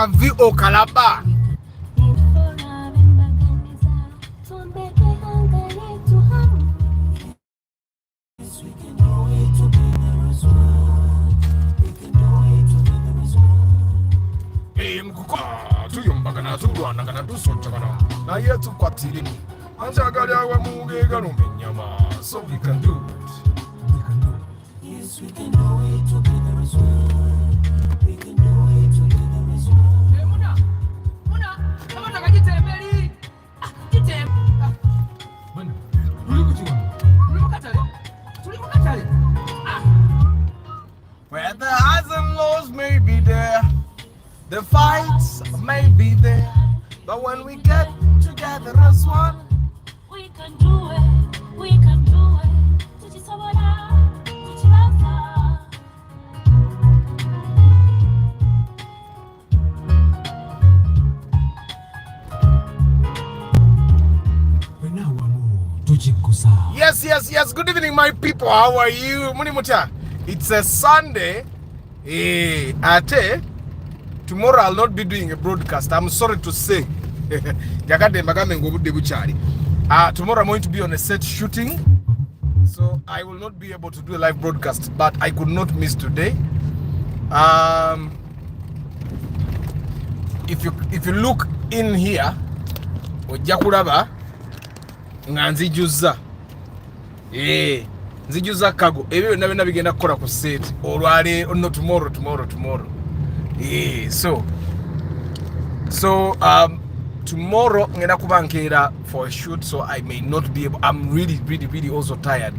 VO Kalaba. Tuyumbagana tulwanagana tusonjagana naye tukwatirimu anjagalya wamugeega lumenyama so we can do it. Yes, we can do it together as well. We can do it together as well. Hey, Muna, kama nakajitembeli. Jitem. Bwana, tulimukatale. Where the highs and lows may be there, the fights may be there, but when we get together as one, we can do it, we can do it. Yes. Good evening, my people. How are you? Munimuta. It's a Sunday. Tomorrow I'll not be doing a broadcast. I'm sorry to say. Tomorrow I'm going to be on a set shooting, so I will not be able to do a live broadcast. But I could not miss today. If you look in here, ojakuraba nganzijuza nzijuza kago ebyo nabena bigenda kukola ku set olwale no tomorrow. Tomorrow ngenda kubankera for a shoot, so I may not be able. I'm really also tired.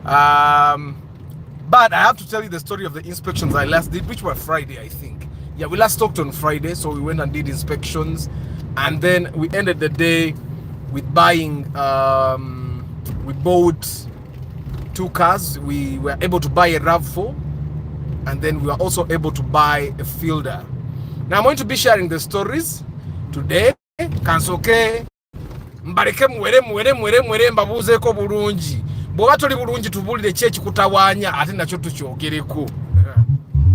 But I have to tell you the story of the inspections I last did, which were Friday, I think. Yeah, we last talked on Friday, so we went and did inspections, and then we ended the day with buying. We bought 2 cars. We were able to buy a RAV4, and then we were also able to buy a fielder. Now I'm going to be sharing the stories today. Kansoke mbareke mwere mbabuzeeko bulungi. Bwoba toli bulungi tubulire kyeki kutawanya ate nakyo tukyogereko.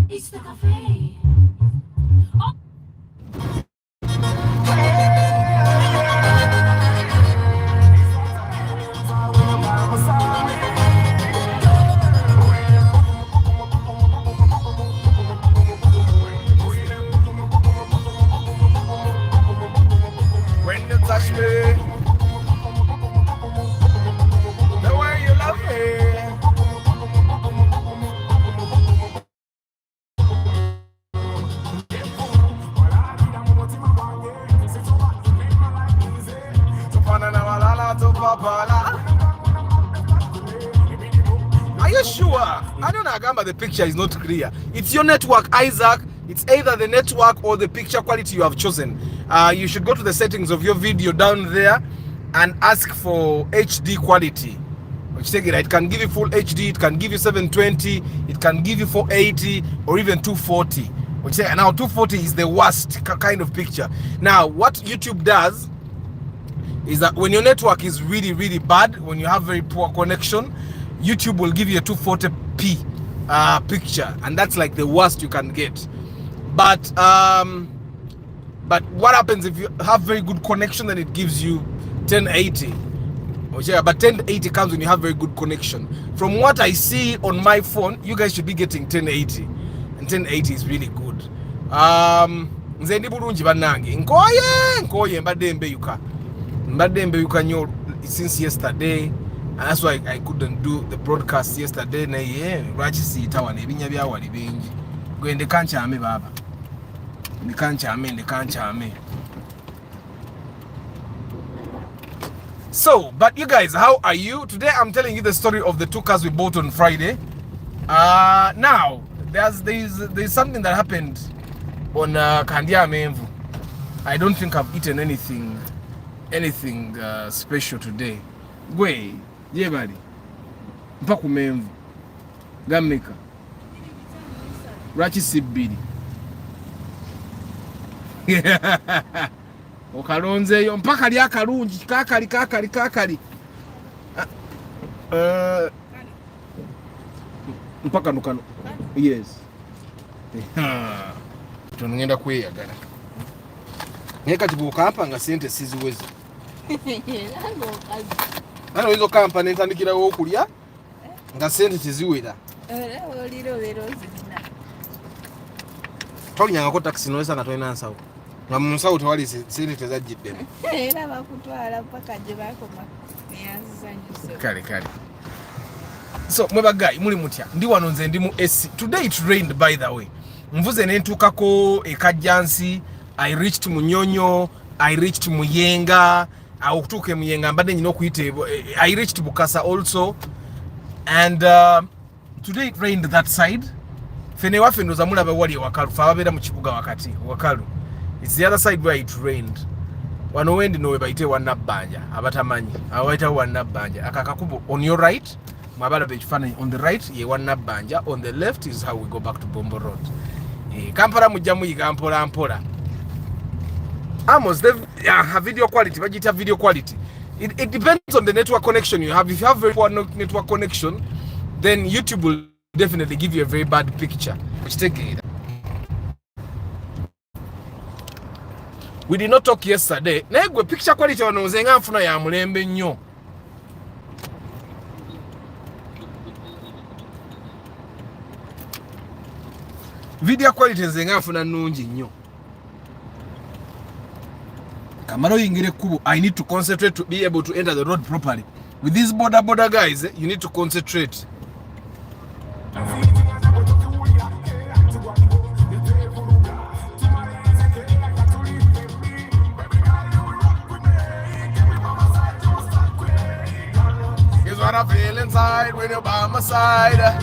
It's the cafe. Are you sure? I don't know, Agamba, the picture is not clear. It's your network, Isaac. It's either the network or the picture quality you have chosen. You should go to the settings of your video down there and ask for HD quality. It can give you full HD, it can give you 720, it can give you 480 or even 240. Now 240 is the worst kind of picture. Now what YouTube does is that when your network is really bad, when you have very poor connection, YouTube will give you a 240p picture, and that's like the worst you can get. But what happens if you have very good connection? Then it gives you 1080. But 1080 comes when you have very good connection. From what I see on my phone, you guys should be getting 1080, and 1080 is really good. Nze ndi bulungi bannange nkoye mbadde mbeyuka nnyo since yesterday, and that's why I couldn't do the broadcast yesterday. Naye lwaki siyita wano ebinya bya wali bingi gwe ndekankyame baba ndekankyame. So, but you guys, how are you? Today I'm telling you the story of the 2 cars we bought on Friday. Now there's something that happened on Kandia Menvu. I don't think I've eaten anything special today. Gwe, ye bali. Mpaku Menvu. Gameka. Rachi sibidi. Okalonzeyo mpaka lya kalungi kakali. Mpaka nukano. Yes. kitono ngenda kweyagala naye kati bw'okampa nga sente siziwezi ana oyinza okampa nentandikirawo okulya nga sente teziwera tolinyangako takisi nolesa nga tolina nsawo nga mu nsawo tewali sente tezajjiddemu era bakutwala paka gye bakoma kale so mwe bagayi muli mutya ndi wano nze ndi mu AC. Today it rained by the way. Mvuze nentukako ekajjansi. I reached Munyonyo, I reached Muyenga, okutuuka Muyenga mbadde nyina okuyita I reached Bukasa also, and today it rained that side. Fene waffe ndoza mulaba wali Wakalu, fa babeera mu kibuga wakati Wakalu. It's the other side where it rained. Wano wendi nowe bayite Wannabbanja abatamanyi abayita Wannabbanja akakakubo on your right mwabala bekifaananyi on the right ye Wannabbanja, on the left is how we go back to Bombo Road. Kampala mujja muyiga mpola mpola. Amos, the video quality, bagita video quality. It depends on the network connection you have. If you have very poor network connection, then YouTube will definitely give you a very bad picture. We did not talk yesterday. Negwe picture quality wanozenga nfuna ya mulembe nnyo. Video quality nzenga nfuna nnungi nnyo. Kamaro yingire kubo, I need to concentrate to be able to enter the road properly. With these border guys, you need to concentrate. Here's what I feel inside when you're by my side.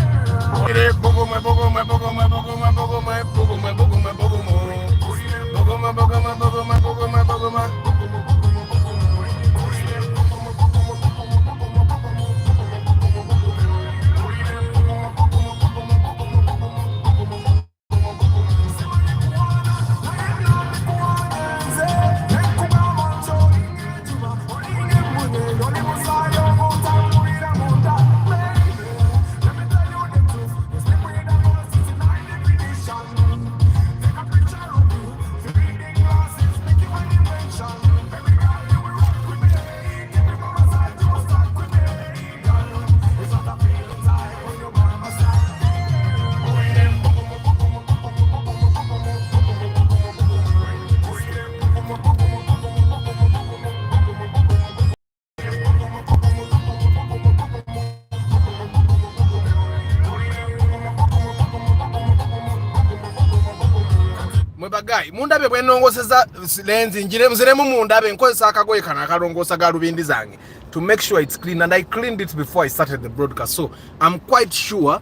Bagayi mundabe bwenongoseza lenzi njire muziremu mundabe nkozesa akagoye kana akalongosa galubindi zange to make sure it's clean, and I cleaned it before I started the broadcast, so I'm quite sure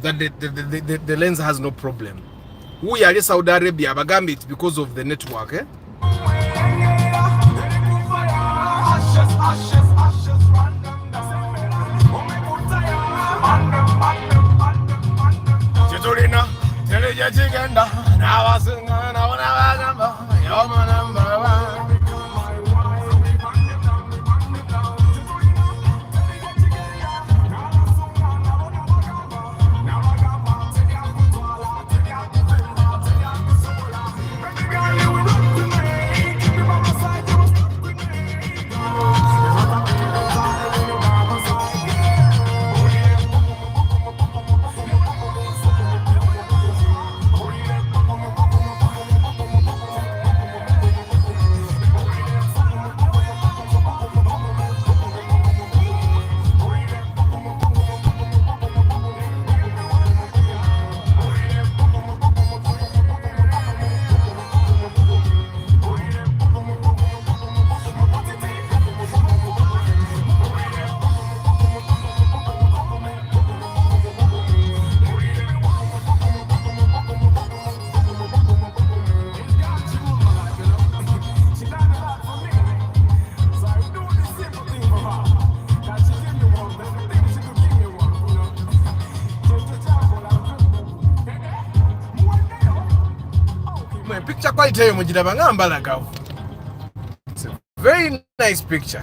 that the lens has no problem. We are in Saudi Arabia bagambi it's because of the network picture quality yo mujiraba ngambala. It's a very nice picture.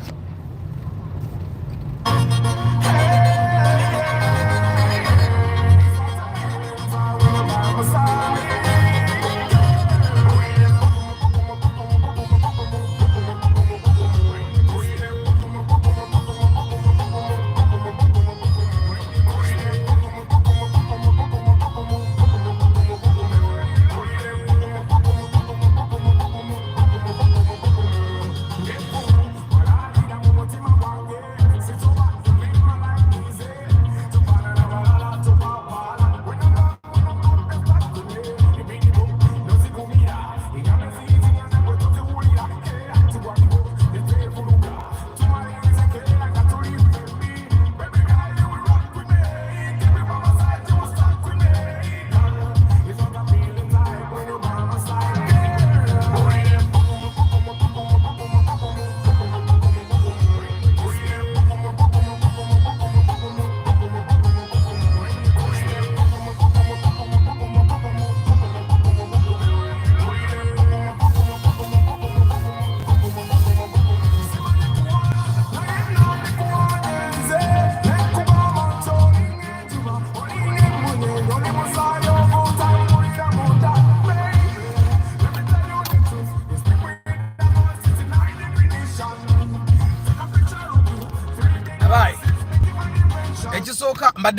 I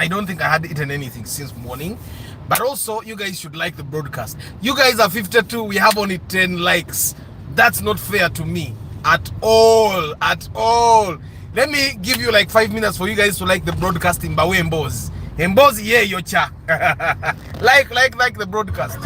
don't think I had eaten anything since morning. But also, you guys should like the broadcast. You guys are 52, we have only 10 likes. That's not fair to me at all. Let me give you like 5 minutes for you guys to like the broadcast in Bawe Mbozi. Mbozi, yeah, yocha. like the broadcast.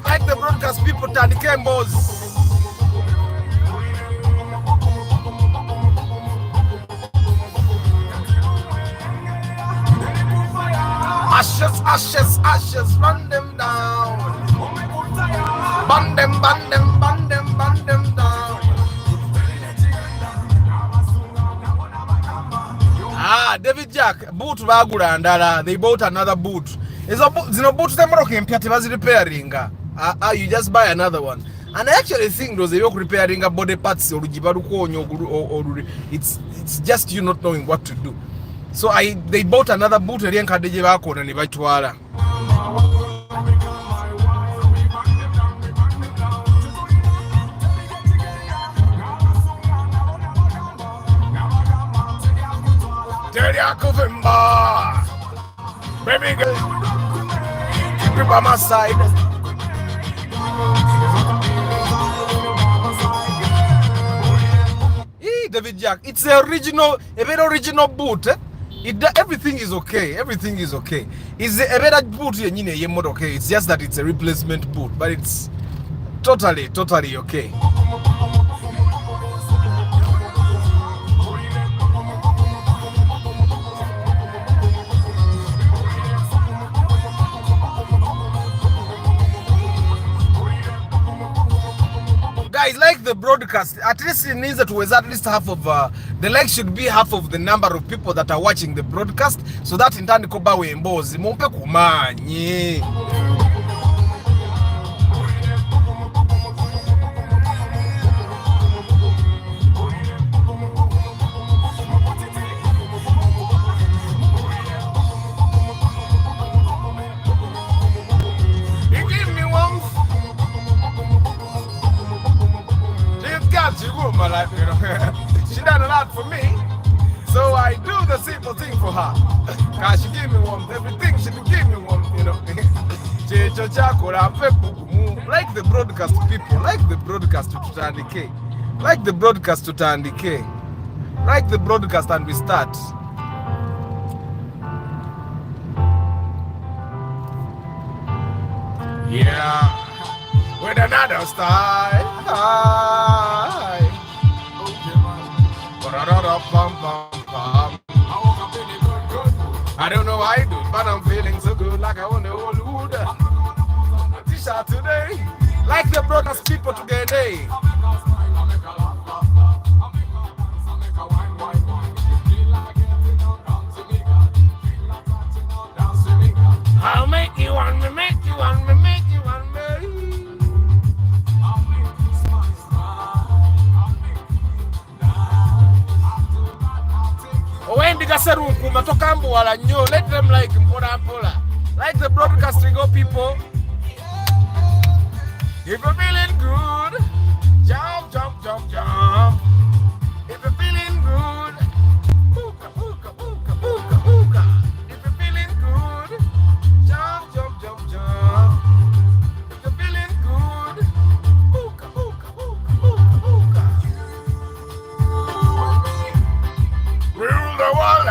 Like the broadcast, people. Tandike Mbozi. Ashes, run them down. Burn them down. David Jack, boot bagula ndala. They bought another boot. Zino boot temoroke mpya repairing. You just buy another one. And I actually think those are repairing body parts or it's just you not knowing what to do. So they bought another boot and nibatwala. Baby girl, keep it by my side. David Jack, it's a very original boot. Everything is okay. It's a better boot okay. It's just that it's a replacement boot, but it's totally okay. Guys, like the broadcast, at least it needs to at least half of the like should be half of the number of people that are watching the broadcast, so that in turn Bawe Mbozi mumpe kumanye. My life, you know. She done a lot for me, so I do the simple thing for her. Cause she give me warmth, everything she give me warmth, you know. Like the broadcast people, like the broadcast to Tandike, like the broadcast to Tandike, like the broadcast and we start. Yeah, with another style. I don't know why I do, but I'm feeling so good, like I want the whole wood. T-shirt today, like the broadcast people today. I'll make you want me, make you want me, make you want me. When the Gasaruku Matokambu wala nyo, let them like Mpola. Like the broadcasting go people. If you're feeling good, jump. If you're feeling good, booka. If you're feeling good, jump. If you're feeling good, booka. Rule the world.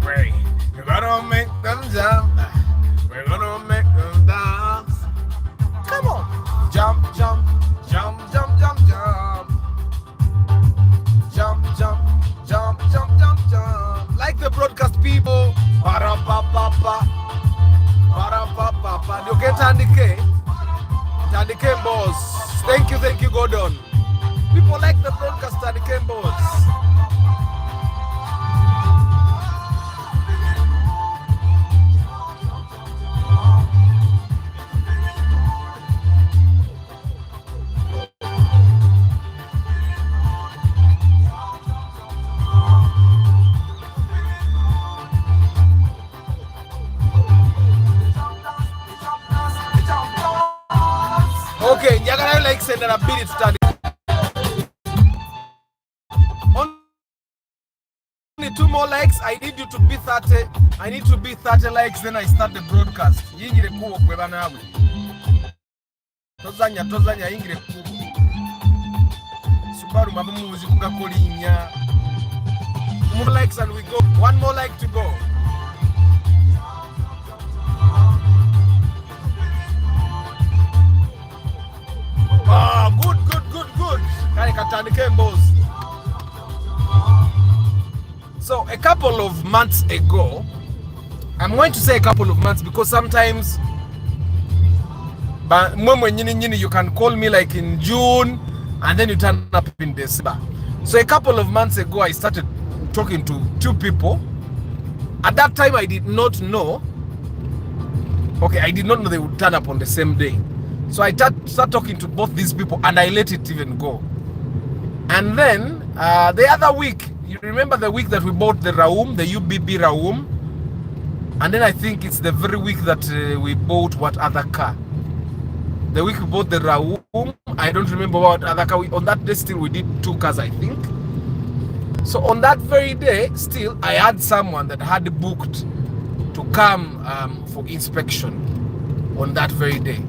Pray, you're gonna make them jump. We're gonna make them dance. Come on, jump. Jump. Like the broadcast people. Para-pa-pa-pa. Okay, Tandike boss. Thank you, Gordon. People like the broadcast Tandike boss. Okay, njagala like send a bit it stand. Only 2 more likes. I need you to be 30. I need to be 30 likes, then I start the broadcast. Yingire kubo kweba nawe. Tozanya yingire kubo. Subaru mabumuzi kugakolinya. More likes and we go. 1 more like to go. Ah, good. Kani katandike mbozi. So a couple of months ago, I'm going to say a couple of months because sometimes but you can call me like in June and then you turn up in December. So a couple of months ago, I started talking to 2 people. At that time, I did not know. Okay, I did not know they would turn up on the same day. So I started talking to both these people and I let it even go. And then the other week, you remember the week that we bought the Raum, the UBB Raum? And then I think it's the very week that we bought what other car? The week we bought the Raum, I don't remember what other car. On that day still we did 2 cars, I think. So on that very day, still I had someone that had booked to come for inspection on that very day.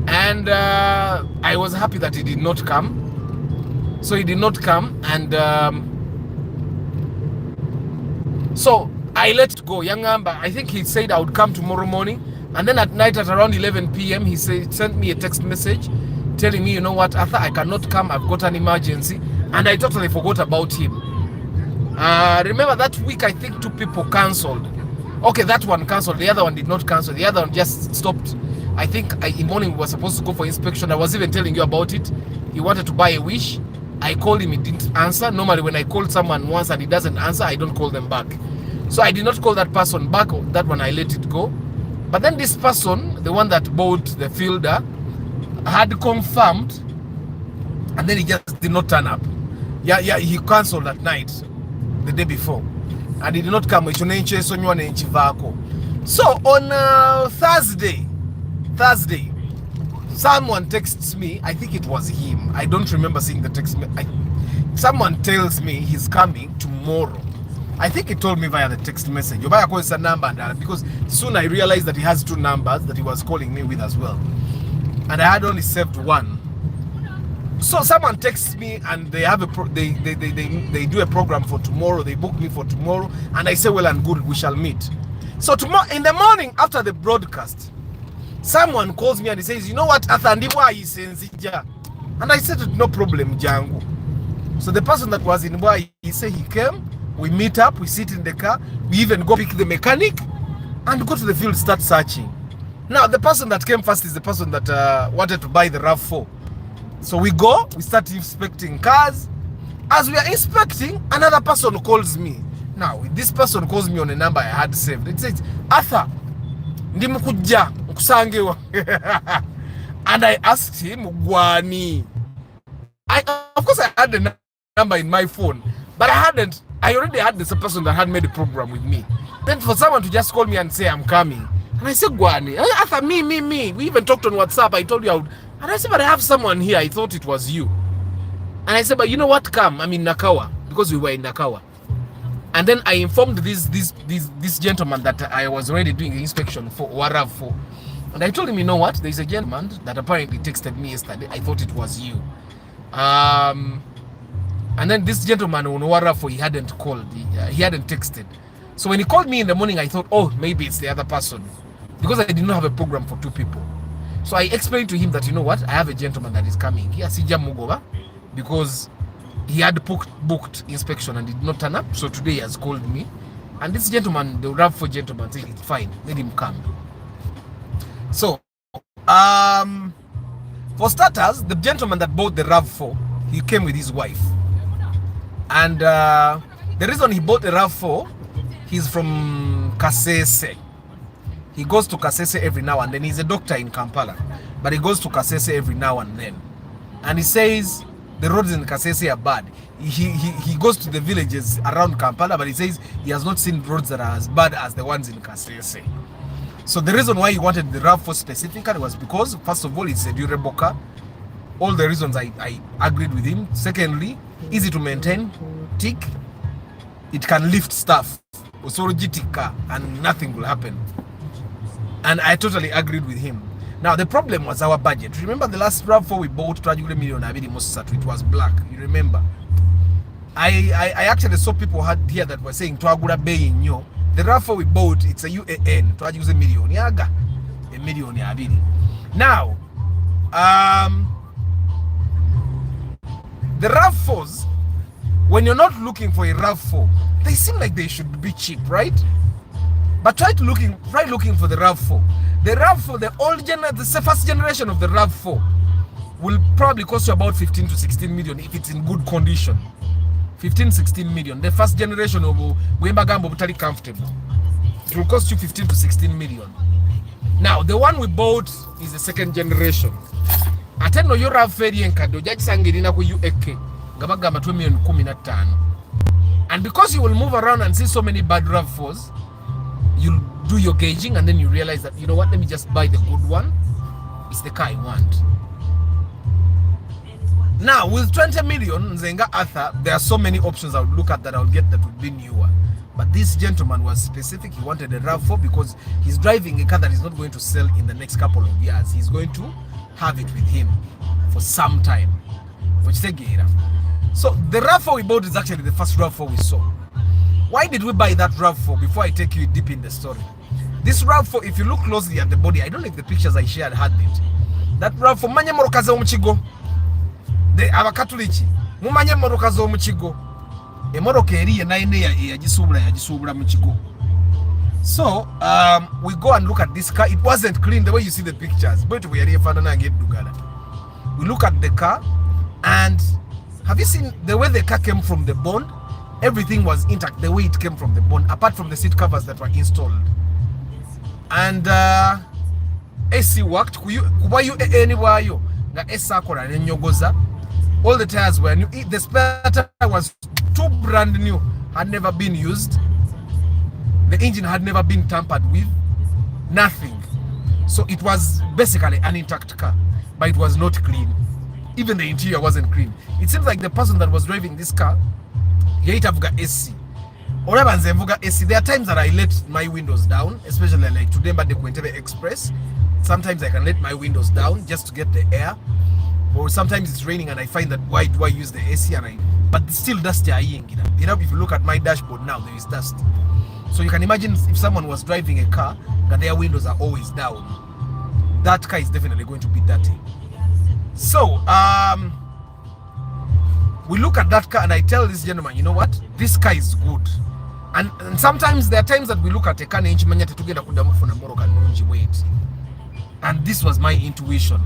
And I was happy that he did not come. So he did not come, and so I let it go. Young Amber, I think he said I would come tomorrow morning, and then at night at around 11 p.m. he sent me a text message telling me, you know what, Arthur, I cannot come, I've got an emergency, and I totally forgot about him. Remember that week I think 2 people cancelled. Okay, that one cancelled, the other one did not cancel, the other one just stopped. I think in morning we were supposed to go for inspection. I was even telling you about it. He wanted to buy a wish. I called him, he didn't answer. Normally when I call someone once and he doesn't answer, I don't call them back. So I did not call that person back. That one I let it go. But then this person, the one that bought the fielder, had confirmed, and then he just did not turn up. Yeah, he cancelled at night the day before, and he did not come. So on Thursday, someone texts me. I think it was him. I don't remember seeing the text. Someone tells me he's coming tomorrow. I think he told me via the text message. Because soon I realized that he has 2 numbers that he was calling me with as well, and I had only saved 1. So someone texts me and they have they do a program for tomorrow. They book me for tomorrow, and I say, well and good, we shall meet. So tomorrow in the morning after the broadcast, someone calls me and he says, you know what, Athandiwa is Senzija. And I said, no problem, Jangu. So the person that was in Bwa, he said he came, we meet up, we sit in the car, we even go pick the mechanic and go to the field, start searching. Now, the person that came first is the person that wanted to buy the RAV4. So we go, we start inspecting cars. As we are inspecting, another person calls me. Now, this person calls me on a number I had saved. It says, Arthur, ndimukuja kusangewa. And I asked him, Gwani. Of course, I had the number in my phone, but I already had this person that had made a program with me. Then for someone to just call me and say, I'm coming. And I said, Gwani. Arthur, me. We even talked on WhatsApp. I told you I would. And I said, but I have someone here. I thought it was you. And I said, but you know what? Come. I'm in Nakawa, because we were in Nakawa. And then I informed this gentleman that I was already doing the inspection for RAV4. And I told him, you know what? There's a gentleman that apparently texted me yesterday. I thought it was you. And then this gentleman on RAV4, he hadn't called. He hadn't texted. So when he called me in the morning, I thought, oh, maybe it's the other person, because I did not have a program for 2 people. So I explained to him that, you know what? I have a gentleman that is coming here, Sija Mugoba, because he had booked inspection and did not turn up. So today he has called me. And this gentleman, the RAV4 gentleman, said, it's fine, let him come. So, for starters, the gentleman that bought the RAV4, he came with his wife. And the reason he bought the RAV4, he's from Kasese. He goes to Kasese every now and then. He's a doctor in Kampala, but he goes to Kasese every now and then. And he says the roads in Kasese are bad. He goes to the villages around Kampala, but he says he has not seen roads that are as bad as the ones in Kasese. So the reason why he wanted the RAV4 specifically was because, first of all, it's a durable car. all the reasons I agreed with him. Secondly, easy to maintain, tick. It can lift stuff, and nothing will happen. And I totally agreed with him. Now the problem was our budget. Remember the last RAV4 we bought, it was black. You remember? I actually saw people had here that were saying twagula bay nyo. The RAV4 we bought, it's a UAN. Twajuze million yaga. A million abiri. Now, the RAV4s, when you're not looking for a RAV4, they seem like they should be cheap, right? But try looking for the RAV4. The RAV4, the first generation of the RAV4 will probably cost you about 15 to 16 million if it's in good condition. 15, 16 million. The first generation of Wembagambo Butali comfortable. It will cost you 15 to 16 million. Now, the one we bought is the second generation. Ateno yo RAV4 enkado jaji sangirina ku UAK. Gabagamba 2,15,000. And because you will move around and see so many bad RAV4s, you'll do your gauging and then you realize that, you know what, let me just buy the good one. It's the car I want. Now, with 20 million, Zenga Arthur, there are so many options I would look at that I would get that would be newer. But this gentleman was specific. He wanted a RAV4 because he's driving a car that is not going to sell in the next couple of years. He's going to have it with him for some time. So the RAV4 we bought is actually the first RAV4 we saw. Why did we buy that RAV4? Before I take you deep in the story, this RAV4, if you look closely at the body, I don't know if the pictures I shared had it. That RAV4, manye morokaze omuchigo. The abakatolichi, mumanye morokaze omuchigo. Emoroka eriye naine yagisubula muchigo. So we go and look at this car. It wasn't clean the way you see the pictures. But we are here for Uganda. We look at the car, and have you seen the way the car came from the bond? Everything was intact the way it came from the bond, apart from the seat covers that were installed. And AC worked. All the tires were new. The spare tire was too brand new, had never been used. The engine had never been tampered with. Nothing. So it was basically an intact car, but it was not clean. Even the interior wasn't clean. It seems like the person that was driving this car, he have got AC. There are times that I let my windows down, especially like today, but the Quintebe Express. Sometimes I can let my windows down just to get the air. Or sometimes it's raining and I find that why do I use the AC but still dusty. You know, if you look at my dashboard now, there is dust. So you can imagine if someone was driving a car and their windows are always down, that car is definitely going to be dirty. So we look at that car and I tell this gentleman, you know what, this car is good. And sometimes there are times that we look at a car and this was my intuition.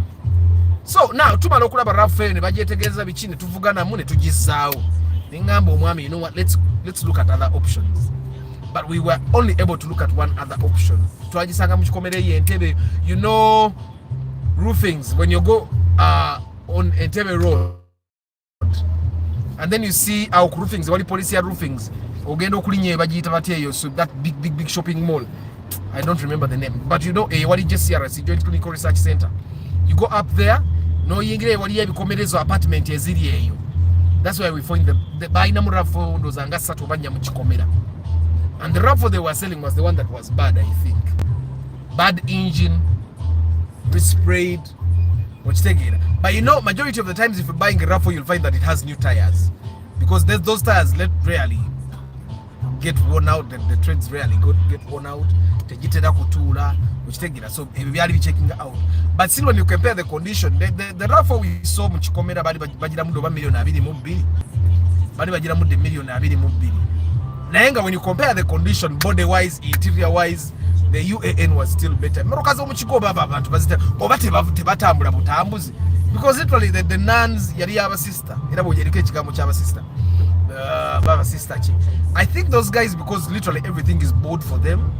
So now tumalo kulaba RAV4 ne bajetegeza bichine tuvugana mune tujisao. Ningambo mwami, you know what, let's look at other options. But we were only able to look at one other option. Twajisanga muchikomere ye Entebbe, you know, roofings when you go on Entebbe Road and then you see our roofings, wali police roofings ogendo kulinye bajita bateyo, so that big shopping mall, I don't remember the name, but you know wali JCRC, Joint Clinical Research Center. You go up there, no yingire wali ebikomerezo apartment eziri eyo. That's why we find the bainamu RAV4 ndo zanga satu banya muchikomera. And the RAV4 they were selling was the one that was bad, I think. Bad engine, resprayed, but you know, majority of the times if you're buying a RAV4, you'll find that it has new tires. Because those tires rarely get worn out, the treads rarely get worn out. So we are checking out. But still, when you compare the condition, the RAV4 we saw muchikomera bajira mudo ba million abiri mu bili. Bali bajira mudo million abiri mu bili. Naenga, when you compare the condition, body wise, interior wise, the UAN was still better. Because literally the nuns yari yaba sister. I think those guys, because literally everything is bought for them,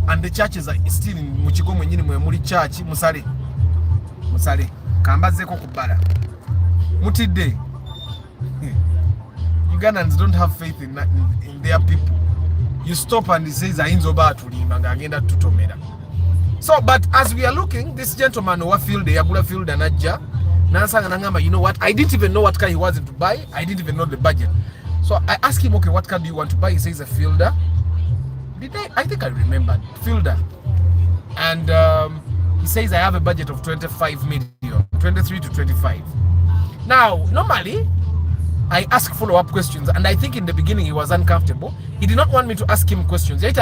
and the churches are still in Muchigo mwenyini mwemuli church musale kambazeko kubala mutide. Ugandans don't have faith in their people. You stop and he says ainzo ba tulimba ngagenda tutomera. So but as we are looking, this gentleman who field yagula field anajja Nansanga nangamba, you know what? I didn't even know what car he wanted to buy. I didn't even know the budget. So I asked him, okay, what car do you want to buy? He says a Fielder. I think I remembered. Fielder. And he says I have a budget of 25 million, 23 to 25. Now, normally, I ask follow-up questions, and I think in the beginning he was uncomfortable. He did not want me to ask him questions. It's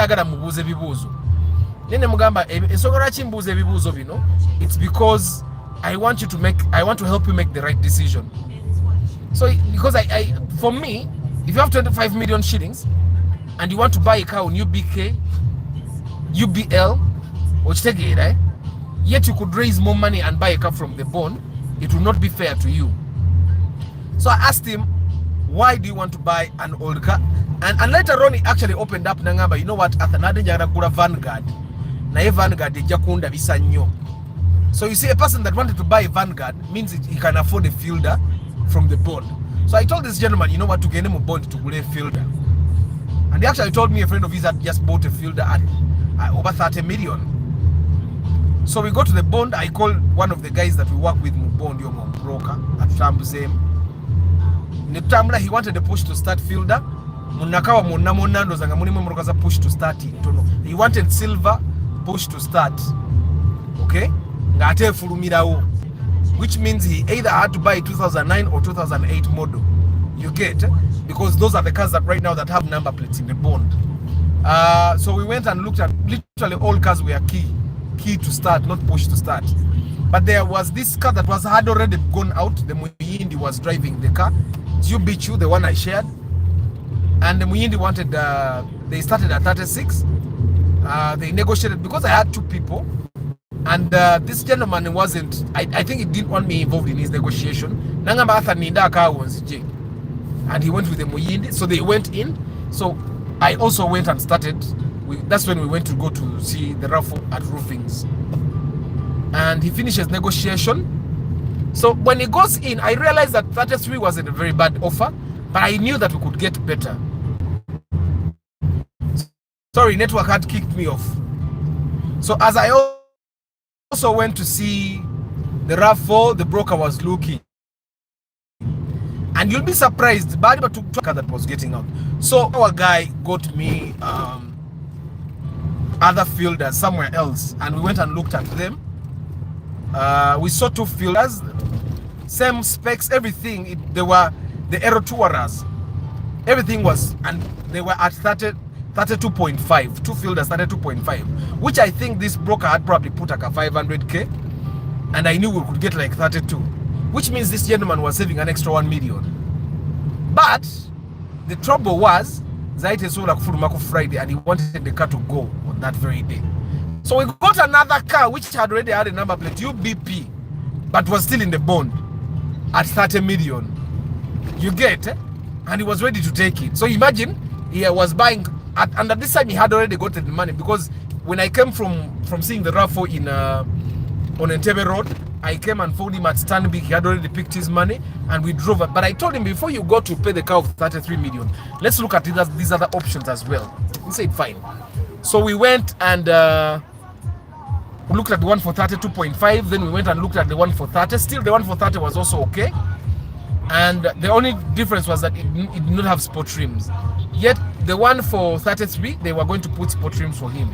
because I want to help you make the right decision. So because for me, if you have 25 million shillings and you want to buy a car on UBK, UBL, or right? Yet you could raise more money and buy a car from the bond, it will not be fair to you. So I asked him, why do you want to buy an old car? And later on he actually opened up nangamba, you know what, Athanade njagala kugula Vanguard. Naye Vanguard ejakunda bisa nnyo. So you see, a person that wanted to buy a Vanguard means he can afford a Fielder from the bond. So I told this gentleman, you know what, to get him a bond to a Fielder. And he actually told me a friend of his had just bought a Fielder at over 30 million. So we go to the bond. I called one of the guys that we work with, Bond Yomo broker at Tambuzem. Netambula, he wanted a push to start Fielder. Munakawa munamona ndo zanga munimo mrokaza push to start it. He wanted silver push to start. Okay? Ngate fulumirawo. Which means he either had to buy 2009 or 2008 model. You get? Because those are the cars that right now that have number plates in the bond. So we went and looked at literally all cars were key to start, not push to start. But there was this car that had already gone out. The Muyindi was driving the car. Jubichu, the one I shared. And the Muyindi wanted, they started at 36. They negotiated because I had two people. And this gentleman wasn't, I think he didn't want me involved in his negotiation. Nangamba Arthur Ninda car was J. And he went with the Muyindi. So they went in. So I also went and started. That's when we went to go to see the RAV4 at Roofings. And he finishes negotiation. So when he goes in, I realized that 33 wasn't a very bad offer, but I knew that we could get better. Sorry, network had kicked me off. So as I also went to see the RAV4, the broker was looking. And you'll be surprised, but took car that was getting out. So our guy got me other Fielders somewhere else, and we went and looked at them. We saw two Fielders, same specs, everything. They were the Aero Tourers. Everything was, and they were at 32.5. Two Fielders 32.5, which I think this broker had probably put like a 500k, and I knew we could get like 32, which means this gentleman was saving an extra 1 million. But the trouble was, Zaite sold like Furumako Friday, and he wanted the car to go on that very day. So we got another car which had already had a number plate, UBP, but was still in the bond at 30 million. You get, and he was ready to take it. So imagine he was buying, and at this time he had already gotten the money, because when I came from seeing the RAV4 in on Entebbe Road, I came and found him at Stanbic. He had already picked his money, and we drove up. But I told him, before you go to pay the car of 33 million, let's look at these other options as well. He said fine. So we went and we looked at the one for 32.5. Then we went and looked at the one for 30. Still, the one for 30 was also okay. And the only difference was that it did not have sport rims. Yet the one for 33, they were going to put sport rims for him.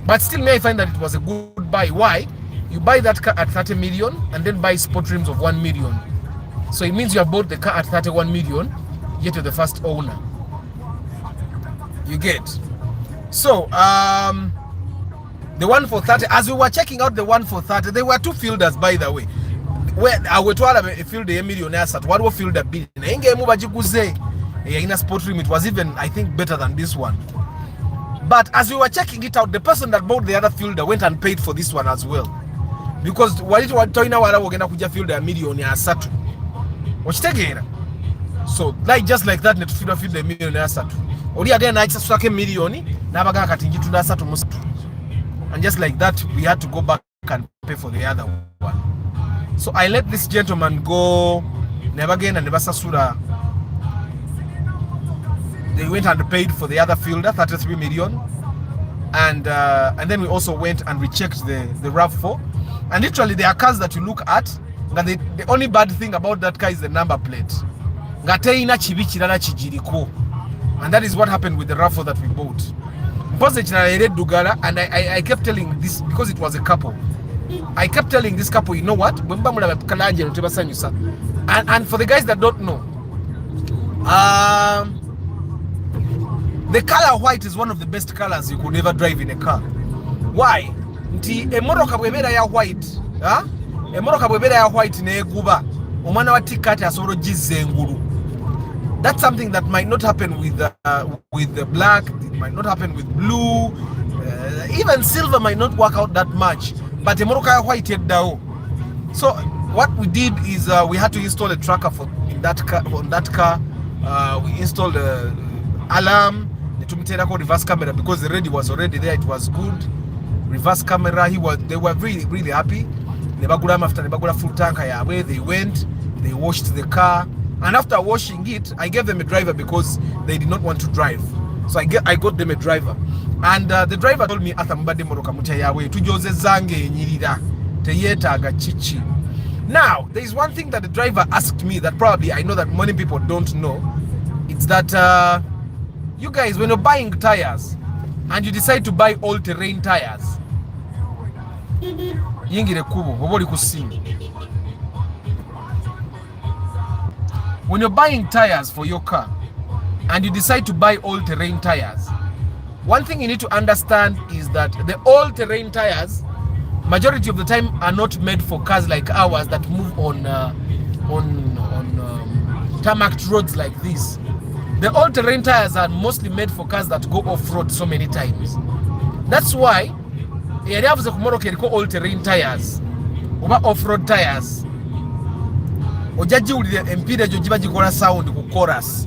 But still, may I find that it was a good buy. Why? You buy that car at 30 million and then buy sport rims of 1 million. So it means you have bought the car at 31 million, yet you're the first owner. You get? So, the one for 30, as we were checking out the one for 30, there were two Fielders, by the way. Where I would tell a field a millionaire at what will field a bit. In a sport rim, it was even, I think, better than this one. But as we were checking it out, the person that bought the other Fielder went and paid for this one as well. Because walitoina wala wogenda kuja field a million ya asatu. Wachitegeera. So like just like that netufida field a million ya asatu. Oli again na acha swake million na baga katingi tunda asatu musatu. And just like that we had to go back and pay for the other one. So I let this gentleman go. Never again and never sasura. They went and paid for the other Fielder, 33 million. And then we also went and we checked the RAV4. And literally there are cars that you look at The only bad thing about that car is the number plate. And that is what happened with the RAV4 that we bought. And I kept telling this, because it was a couple, I kept telling this couple, you know what? And for the guys that don't know, the color white is one of the best colors you could ever drive in a car. Why? Emoroka bwebera ya white, emoroka bwebera ya white neguba omwana wa tikati asoro jizengulu. That's something that might not happen with the black. It might not happen with blue. Even silver might not work out that much. But emoroka ya white yedao. So what we did is we had to install a tracker on that car. We installed a alarm. The reverse camera, because the radio was already there. It was good. Reverse camera. They were really happy. After the full tank, they went. They washed the car, and after washing it, I gave them a driver because they did not want to drive. So I got them a driver, and the driver told me, now there is one thing that the driver asked me that probably I know that many people don't know. It's that you guys, when you're buying tires and you decide to buy all-terrain tires, when you're buying tires for your car and you decide to buy all-terrain tires, one thing you need to understand is that the all-terrain tires, majority of the time, are not made for cars like ours that move on tarmac roads like this. The all-terrain tires are mostly made for cars that go off-road so many times. That's why all-terrain tires or off-road tires. Sound chorus.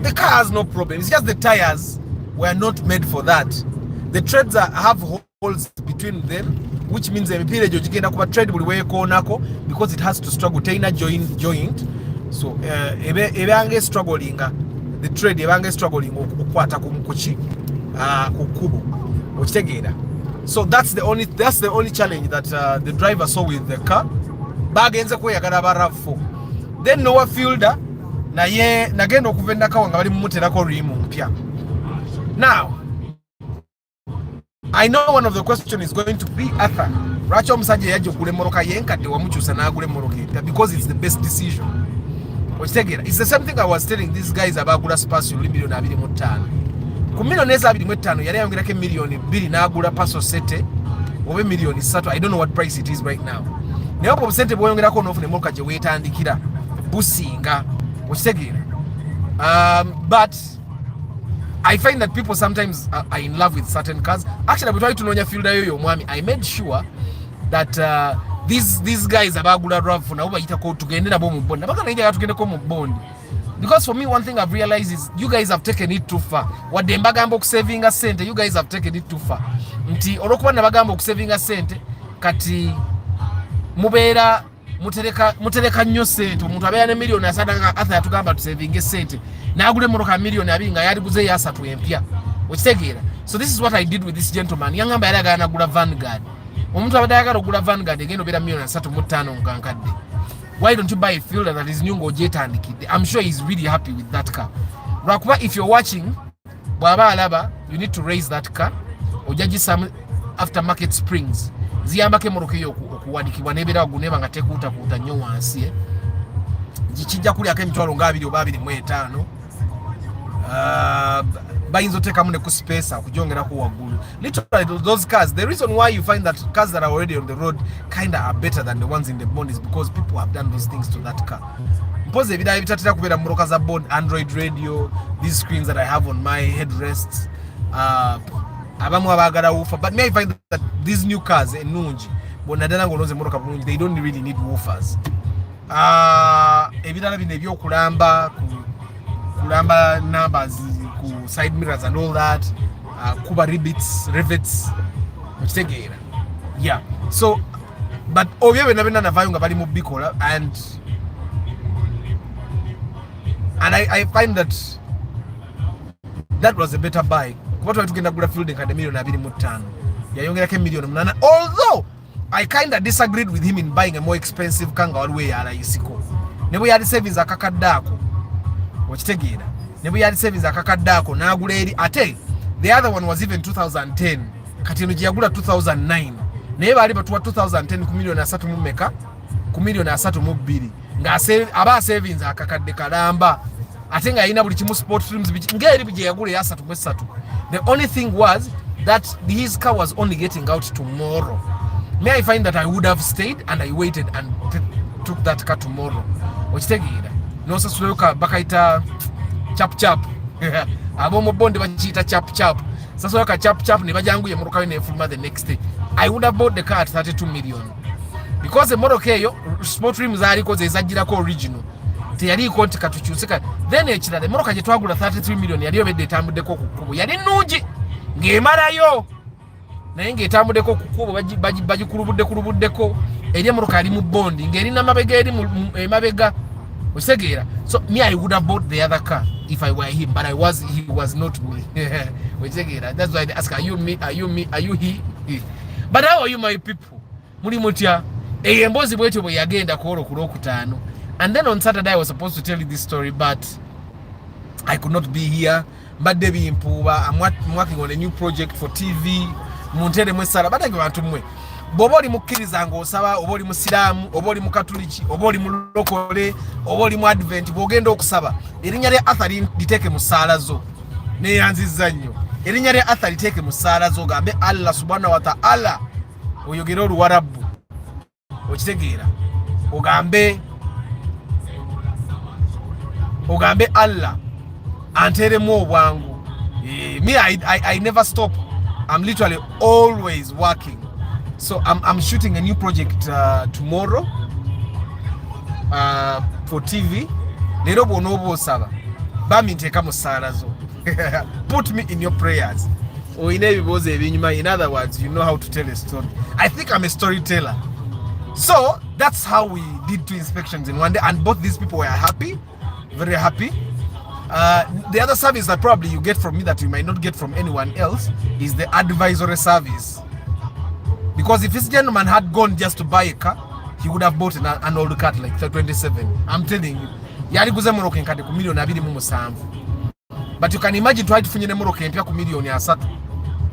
The car has no problem. It's just the tires were not made for that. The treads have holes between them, which means the tread will wear because it has to struggle joint. So struggling the tread struggling so that's the only challenge that the driver saw with the car. Bagenze kweyagala ba RAV4. Then Noah Fielder naye nagenda okuvenda kawa nga bali mumuterako rimu mpya. Now I know one of the question is going to be Arthur, Racho Msaje yaje kule moroka yenkadde wamukyusa n'agule moroka because it's the best decision. It's the same thing I was telling these guys about gula Spacio $2.25. Ku million 25 yali ayongerako million 2 n'agula Paso Sete oba million 3. I don't know what price it is right now. Naye opo sente bwoyongerako n'ofuna moroka gye weetandikira businga. But I find that people sometimes are in love with certain cars. Actually, I try to know Fielder yo mwami. I made sure that these guys abagula RAV4 na ubayita ko tugendera bo mu bond. Nabaka naija tugende ko mu bond. Because for me, one thing I've realized is you guys have taken it too far. What the bagamba saving a cent, you guys have taken it too far. Nti olokuba na bagamba saving a cent kati mubeera mutereka nnyo sente omuntu abeera ne million asadanga atha yatugamba saving a cent n'agule moroka million 2 nga yaliguze ya 3 empya okitegeera. So this is what I did with this gentleman. Yangamba yali agana gula Vanguard. Omuntu abadde ayagala okugula Vanguard egenda obeera million 3.5 nkankadde. Why don't you buy a Fielder that is new ng'ogyetandikidde? I'm sure he's really happy with that car. Lwakuba if you're watching, bw'aba alaba, you need to raise that car. Ojagisamu aftermarket springs. Ziyambako emmotoka eyo okuwadikibwa n'ebeera guneba nga tekuutakuuta nnyo wansi. Kijja kulyako emitwalo nga 2 oba 2.5. Bayinza oteekamu ne ku spacer okugyongerako waggulu. Literally those cars, the reason why you find that cars that are already on the road kind of are better than the ones in the bond is because people have done those things to that car. Mpoze ebirala bitatera kubeera mu motoka za bond, Android radio, these screens that I have on my headrests, abamu abaagala woofer. But may I find that these new cars ennungi bonnadala ng'olonze motoka bulungi, they don't really need woofers. Ebirala bino ebyokulamba kulamba numbers ku side mirrors and all that, kuba rivets okitegeera. Yeah, so but obye bena bena navayo nga bali mu bikola, and I find that was a better buy kuba twali tugenda kugula Fielder kade million 2.5. yayongerako $1 million. Although I kind of disagreed with him in buying a more expensive car nga waliwo yarayisiko ne bwe yali savings akakadde ako okitegeera ne bwe yali savings akakadde ako n'agula eri ate the other one was even 2010 kati eno gye yagula 2009 naye baali batuwa 2010 ku $3 mu meka ku $3.2 nga aba savings akakadde kalamba ate nga yalina buli kimu sport films ng'eri gye yagula eya 3.3. The only thing was that his car was only getting out tomorrow. May I find that I would have stayed and I waited and took that car tomorrow. Okitegeera nosa suloka bakaita chap chap abomo bonde bachita chap chap sasa waka chap chap ne bajanguye mu rukawe ne fulma the next day. I would have bought the car at 32 million because the motor keyo sport rims ali ko zezajira ko original teyali konti katukyusika then ekira the motor kaje twagula 33 million yali obedde tambudeko ku kubo yali nungi ng'emalayo naye ng'etambuddeko ku kkubo bagikulubudde eri emotoka ali mu bondi ng'erina mabega eri emabega osegeera. So me I would have bought the other car if I were him, but he was not me. Osegeera, that's why they ask, are you me, are you he? But how are you my people? Muli mutya emboozi bwetyo bwe yagenda ku Olwokutaano. And then on Saturday I was supposed to tell you this story, but I could not be here. Mbadde bimpuuba. I'm working on a new project for TV. Muntere mwesala batange bantu mmwe bwoba oli mukkiriza ng'osaba oba oli musiraamu oba oli mukatuliki oba oli mulokole oba oli mu advent bw'ogenda okusaba erinnya lya Arthur liteeke mu ssaala zo. Neeyanzizza nnyo erinnya lya Arthur liteeke mu ssaala zo ogambe Allah subhanahu wa ta'ala oyogere Oluwarabu okitegeera ogambe Allah anteremu obwangu. Me I never stop. I'm literally always working. So I'm shooting a new project tomorrow for TV. Lero bonobo saba. Bami nteka mu ssaala zo. Put me in your prayers. In other words, you know how to tell a story. I think I'm a storyteller. So that's how we did 2 inspections in one day, and both these people were happy, very happy. The other service that probably you get from me that you might not get from anyone else is the advisory service. Because if this gentleman had gone just to buy a car, he would have bought an old car like 27. I'm telling you. Yali guze moroke nkade ku $2.7 million. But you can imagine try to funyine moroke mpya ku $3 million.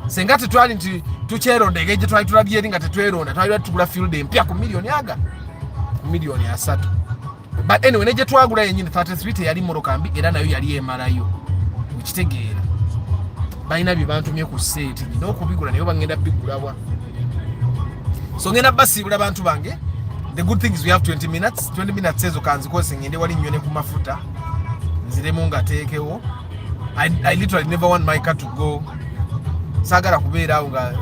Sengate twali nti tuchero ndegeje try to labye nga tetweronda twali tugula field mpya ku $1 million $3 million. But anyway, neje twagula yenyine 33 yali moroka mbi era nayo yali emalayo. Ukitegeera. Balina bibantumye ku seti n'okubigula nayo bangenda bigulawa. So ngenda basibula bantu bange. The good thing is we have 20 minutes. 20 minutes ezo kanzikose ngende wali nnyone ku mafuta. Nziremu ngateekewo. I literally never want my car to go. Sagala kubeera awo nga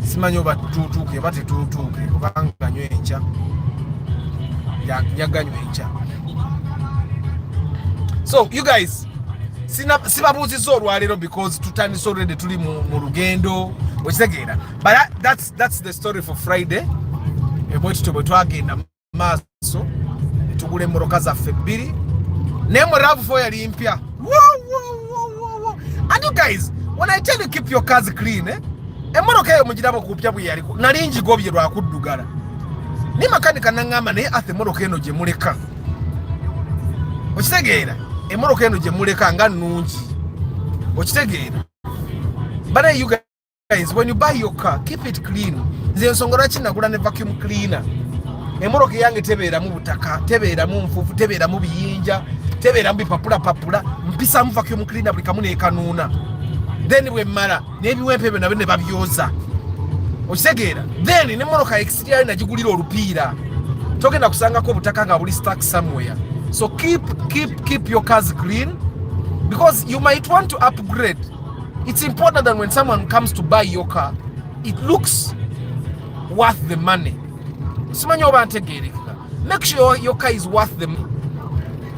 simanyi oba tutuuke bate tutuuke kubanga nywe encha. So you guys sibabuuziza olwaleero because tutandise already tuli mu lugendo okitegeera. But that's the story for Friday. Bwetutyo bwe twagenda maaso tugula emmoroka zaffe 2 naye mu RAV4 yali mpya. And you guys, when I tell you keep your cars clean, emmoroka eyo mugiraba kupya bwe yaliko nali njigobye lwakuddugala. Ni makanika nangamba naye ate emmoroka eno gye muleka okitegeera emmoroka eno gye muleka nga nnungi okitegeera. But you guys, when you buy your car, keep it clean. Nze ensonga lwaki nagula ne vacuum cleaner. Emmoroka yange tebeeramu butaka, tebeeramu nfuufu, tebeeramu biyinja, tebeeramu bipapula mpisa mu vacuum cleaner buli kamu neekanuuna. Then bwe mmala n'ebiwempe ebyo nabyo ne babyoza okitegeera. Then n'emmoroka exterior nagigulira olupiira togenda kusangako obutaka nga buli stuck somewhere. So keep your cars clean because you might want to upgrade. It's important that when someone comes to buy your car, it looks worth the money. Simanyi oba ntegeerekeka. Make sure your car is worth the money.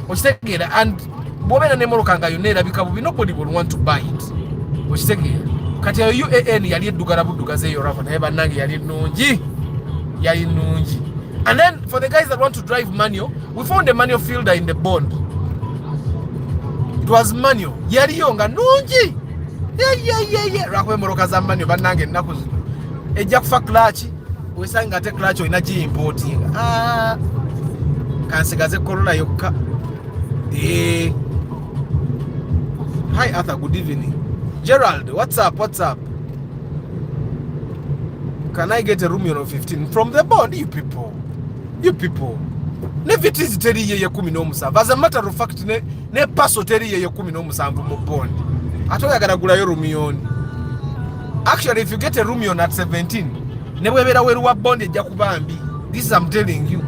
Okitegeera. And bw'obeera n'emmoroka nga yonna erabika bubi, nobody will want to buy it. Okitegeera. Kati eyo UAN yali eddugala buddugaze eyo RAV4 naye bannange yali nnungi. And then for the guys that want to drive manual, we found a manual fielder in the bond. It was manual. Yaliyo nga nnungi. Yeah. Lwakuba emmoroka za manual bannange ennaku zino ejja kufa clutch wesanga ate clutch olina importing kansigaze Corolla yokka. Hi Arthur, good evening. Gerald, what's up? Can I get a Romeo 15 from the bond? You people ne vitis teri ye 17. As a matter of fact ne paso teri ye 17 mu bond atoyagala gulayo Romeo. Actually if you get a Romeo at 17 ne bwebera weru wa bond ejja kuba mbi. This I'm telling you,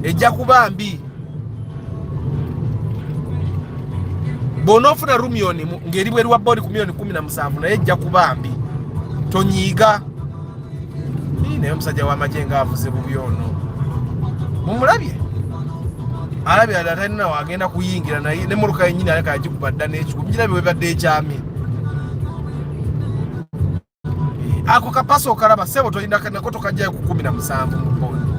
ejja kuba mbi. Bonofuna Romeo ngeri weru wa bond ku $17 naye ejja kuba mbi. Tonyiga naye musajja w'amajenga avuze bubi ono mumulabye alabye atalina wagenda kuyingira naye ne muluka yennyini aleka agikubadda n'ekikuba mugirabye webadde ekyami ako kapaso okalaba sebo tolinako tokajjayo ku 17 mu bondi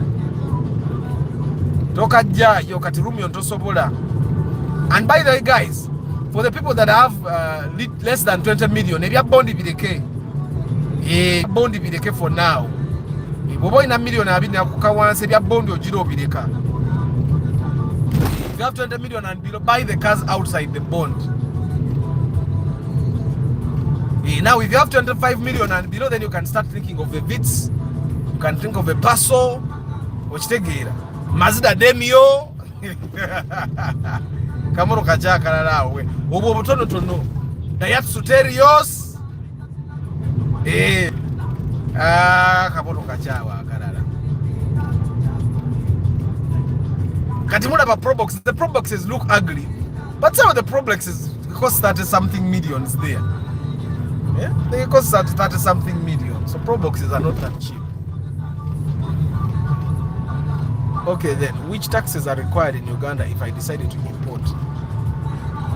tokajjayo kati Romeo ntosobola. And by the way guys, for the people that have less than 20 million ebya bondi bireke bondi bireke for now. Bobo ina million abini akuka wansi ebya bondi ojiro bireka. If you have 20 million and below, buy the cars outside the bond. Now if you have 25 million and below, then you can start thinking of a Vitz, you can think of a Paso, ochitegeera Mazda Demio kamoro kachaka lalawe obwo butono tono Daihatsu Terios kamoro kachawa kalala kati mulaba Probox. The Proboxes look ugly, but some of the Proboxes cost 30 something millions there. Yeah, they cost 30 something million. So Proboxes are not that cheap. Okay, then which taxes are required in Uganda if I decided to import?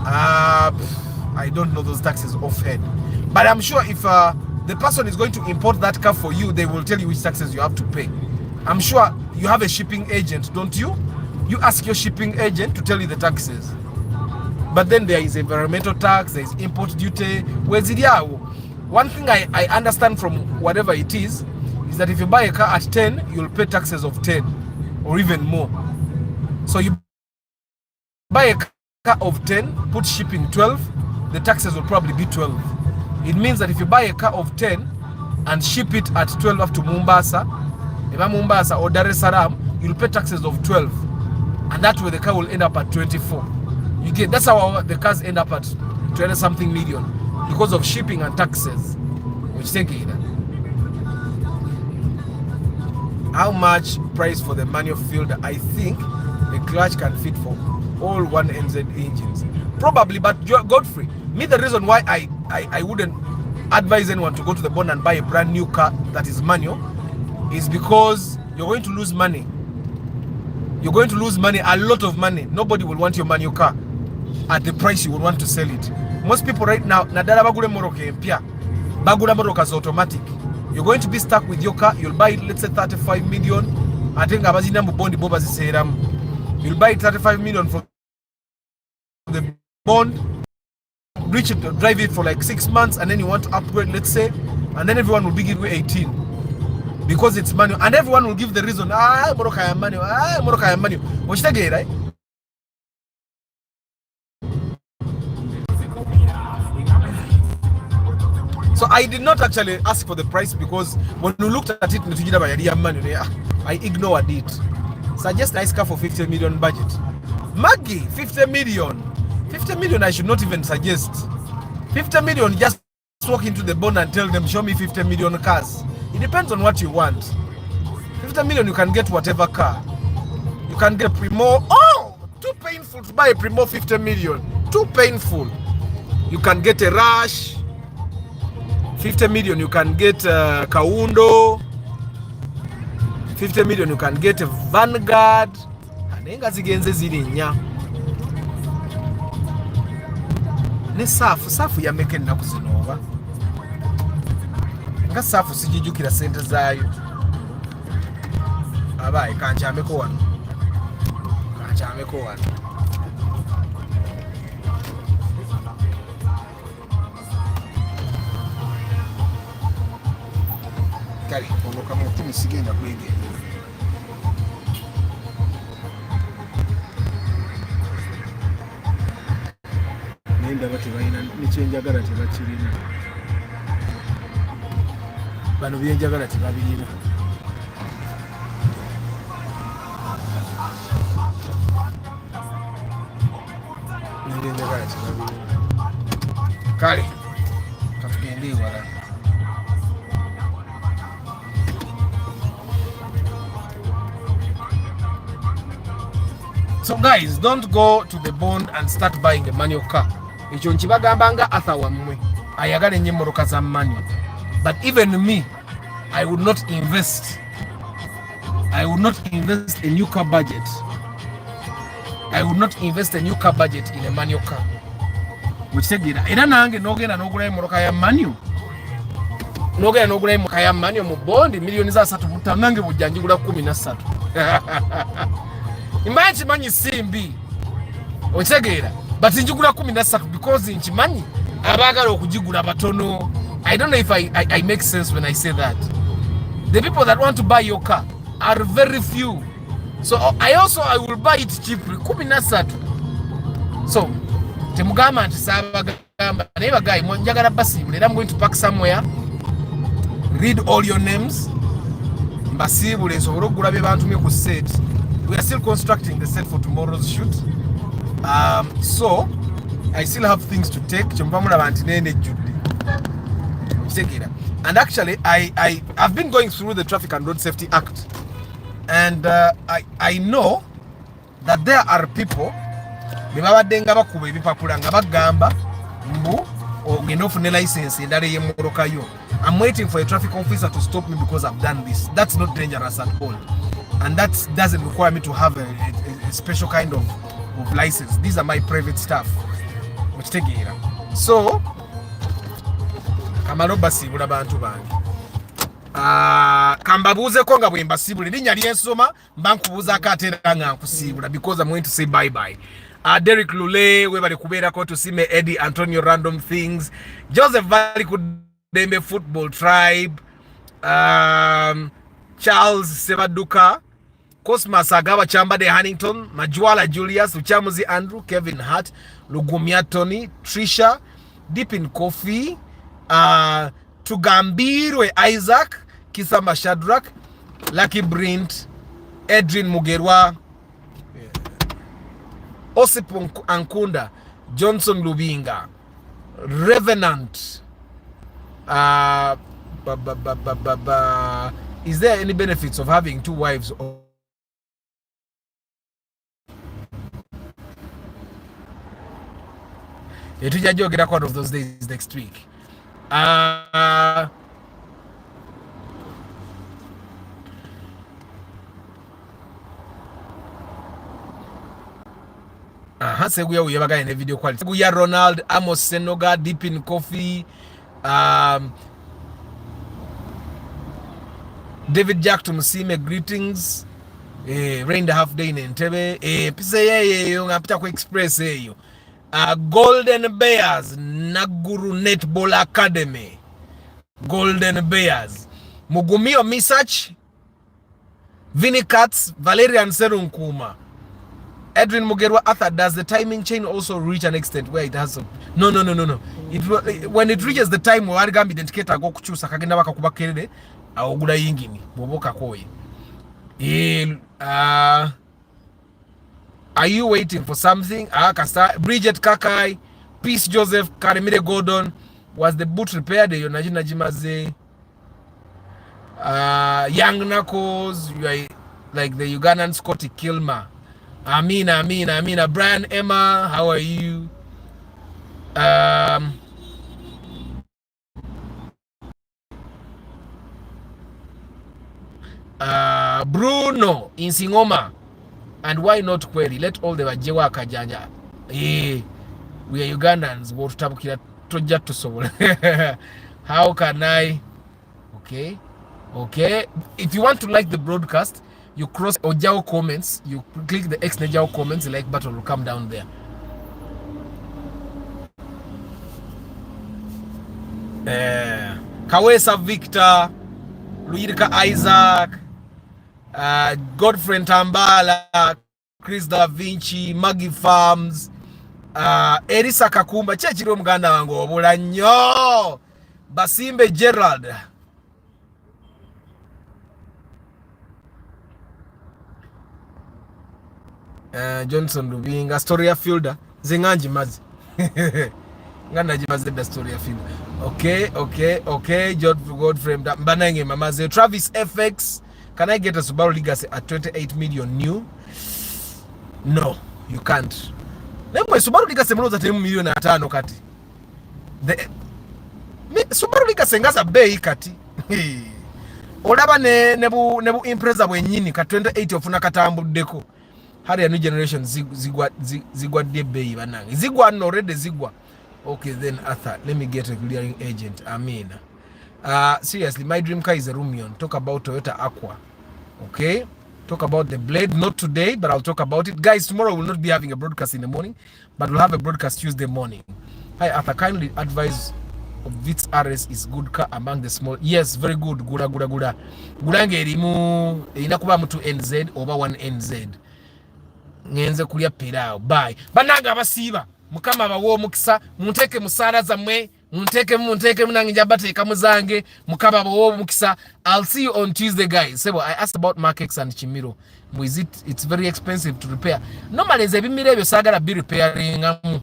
I don't know those taxes offhand, but I'm sure if the person is going to import that car for you, they will tell you which taxes you have to pay. I'm sure you have a shipping agent, don't you? You ask your shipping agent to tell you the taxes. But then there is environmental tax, there is import duty. One thing I understand from whatever it is that if you buy a car at 10, you'll pay taxes of 10 or even more. So you buy a car of 10, put shipping 12, the taxes will probably be 12. It means that if you buy a car of 10 and ship it at 12 up to Mombasa or Dar es Salaam, you'll pay taxes of 12. And that way the car will end up at 24. You get, that's how the cars end up at 20 something million because of shipping and taxes. Which take it. How much price for the manual field? I think the clutch can fit for all 1NZ engines. Probably, but Godfrey, me the reason why I wouldn't advise anyone to go to the bond and buy a brand new car that is manual is because you're going to lose money. You're going to lose money, a lot of money. Nobody will want your manual car at the price you would want to sell it. Most people right now, nadala bagule moroke empia, bagula morokas automatic. You're going to be stuck with your car. You'll buy it, let's say 35 million. I think abazina mubondi boba ziseram. You'll buy it 35 million from the bond, reach it, drive it for like 6 months, and then you want to upgrade, let's say, and then everyone will be giving you 18 because it's manual, and everyone will give the reason, moroka ya manual, moroka ya manual. What's that right? So I did not actually ask for the price because when we looked at it, I ignored it. Suggest nice car for 50 million budget. Maggie, 50 million. 50 million I should not even suggest. 50 million, just walk into the bond and tell them, show me 50 million cars. It depends on what you want. 50 million, you can get whatever car. You can get a Primo. Oh, too painful to buy a Primo 50 million. Too painful. You can get a Rush. 50 million, you can get Kaundo. 50 million, you can get a Vanguard. Anenga zigenze zirinya. Ne safu ya meke na kuzinova. Nga safu sijijukira sente zayo. Abaye kanjameko wano. Kanjameko wano. kale ondoka mu tumi sigenda kwege nenda bati bayina nichenjagala tebakirina bano byenjagala tebabirina kale katugende wala. So guys, don't go to the bond and start buying a manual car. Ekyo nkibagambanga Arthur wammwe ayagala ennyo emmoroka za manual. But even me, I would not invest a new car budget. I would not invest a new car budget in a manual car. Wekitegeera era nange nogenda n'ogula emmoroka ya manual. Nogenda n'ogula emmoroka ya manual mu bondi milioni za 3 nange bujjanjigula 13. Imba nkimanyi simbi okitegeera but njigula 13 because nkimanyi abaagala okugigula batono. I don't know if I make sense when I say that. The people that want to buy your car are very few. So I will buy it cheaply 13. So temugamba nti saabagamba naye bagayi njagala basiibula era I'm going to park somewhere, read all your names, mbasiibule nsobole okugula bye bantumye ku set. We are still constructing the set for tomorrow's shoot. So I still have things to take. And actually I've been going through the Traffic and Road Safety Act, and I know that there are people bebabadenga bakuba ebipapula nga bagamba mbu ogenda ofune license endala y'emmoroka yo. I'm waiting for a traffic officer to stop me because I've done this. That's not dangerous at all. And that doesn't require me to have a special kind of license. These are my private stuff. So, kamalo basibula bantu bange. Kambabuze ko nga bwe mbasibule linnya lyensoma mbankubuza akatera nga nkusibula because I'm going to say bye bye. Derek Lule, we bali kubeerako tusime Eddie Antonio Random Things, Joseph Valley Kudembe Football Tribe, Charles Sebaduka, Cosmas Agawa Chambade Huntington, Majwala Julius, Uchamuzi Andrew, Kevin Hart, Lugumia Tony, Trisha, Deep in Coffee, Tugambirwe Isaac, Kisama Shadrack, Lucky Brint, Edrin Mugerwa, Osip Ankunda, Johnson Lubinga, Revenant. Is there any benefits of having 2 wives? Get out of those days next week. Seguya uyabaga in a video quality. Seguya Ronald, Amos Senoga, Deep in Coffee, David Jack to Musime, greetings. Rain the half day in Entebbe. Pise yo ngapita ku express yo. Golden Bears, Naguru Netball Academy. Golden Bears. Mugumio Misach, Vinny Katz, Valerian Serunkuma. Edwin Mugerwa Arthur, does the timing chain also reach an extent where it has some? No. When it reaches the time where I gambi identicator go kuchusa kagenda bakakuba kerere awogula yingini boboka koyi. Are you waiting for something? Bridget Kakai, Peace Joseph, Karimire Gordon, was the boot repaired? Najina Jimaze, Young Knuckles, you are like the Ugandan Scotty Kilmer. Amina. Brian Emma, how are you? Bruno in Singoma. And why not query? Let all the Wajewa Kajanja. We are Ugandans. How can I? Okay. If you want to like the broadcast, you cross Ojao comments, you click the X Nejao comments, the like button will come down there. Kawesa Victor, Luyirika Isaac, Godfrey Tambala, Chris Da Vinci, Maggie Farms, Erisa Kakumba, Chechiro Muganda wangu obula nnyo, Basimbe Gerald, Johnson Lubinga, Storia Fielder, Zinganji Mazi. Ngana jimaze da story ya film. Okay. Godfrey Mbanange Mamaze. Travis FX. Can I get a Subaru Legacy at 28 million new? No, you can't. Nemwe Subaru Legacy mloza 10 million na 5 kati. Subaru Legacy ngaza bei kati. Olaba nebu Impreza bwenyini ka 28 ofuna katambuddeko. Hari ya new generation zigwa de bei banange. Zigwa no already zigwa. Okay, then Arthur, let me get a clearing agent. Seriously, my dream car is a Rumion. Talk about Toyota Aqua. Okay? Talk about the Blade. Not today, but I'll talk about it. Guys, tomorrow we'll not be having a broadcast in the morning, but we'll have a broadcast Tuesday morning. Hi, Arthur, kindly advise of Vitz RS is good car among the small. Yes, very good. Guda. Gudange erimu inakuba mtu NZ over 1 NZ. Ngenze kulia pirao. Bye. Bananga basiba. Mukama bawo mukisa munteke musala zamwe munteke munange jabateka muzange mukaba bawo mukisa. I'll see you on Tuesday, guys. Sebo, I asked about Markex and Chimiro. It's very expensive to repair. Normally ebimire ebyo sagala be repairing amu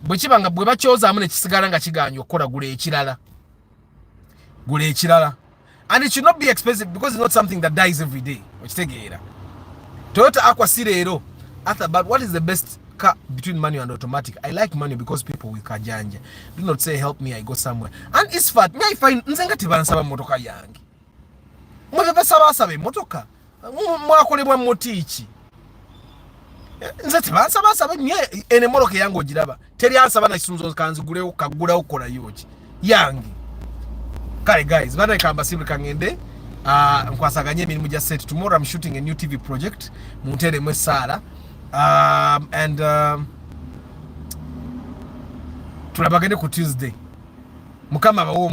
bwekibanga bwe bachoza amune kisigala nga kiganyo okola gule ekirala and it should not be expensive because it's not something that dies every day. Okitegeera Toyota Aqua Sirero Arthur, but what is the best car between manual and automatic? I like manual because people with kajanja. Do not say help me, I go somewhere. And it's fat. Me I find nzenga tibansaba motoka yangi. Mwe saba motoka. Mwakolebwa motichi. Nze tibansaba nye ene moroke yango giraba. Teri ansaba na kisunzo kanzi gule kagula okola yoki. Yangi. Kale guys, bana kamba simple kangende. Nkwasaganye emirimu gya set. Tomorrow I'm shooting a new TV project. Muntere mwe Sara. And tulabagane ku Tuesday. Mukama bawo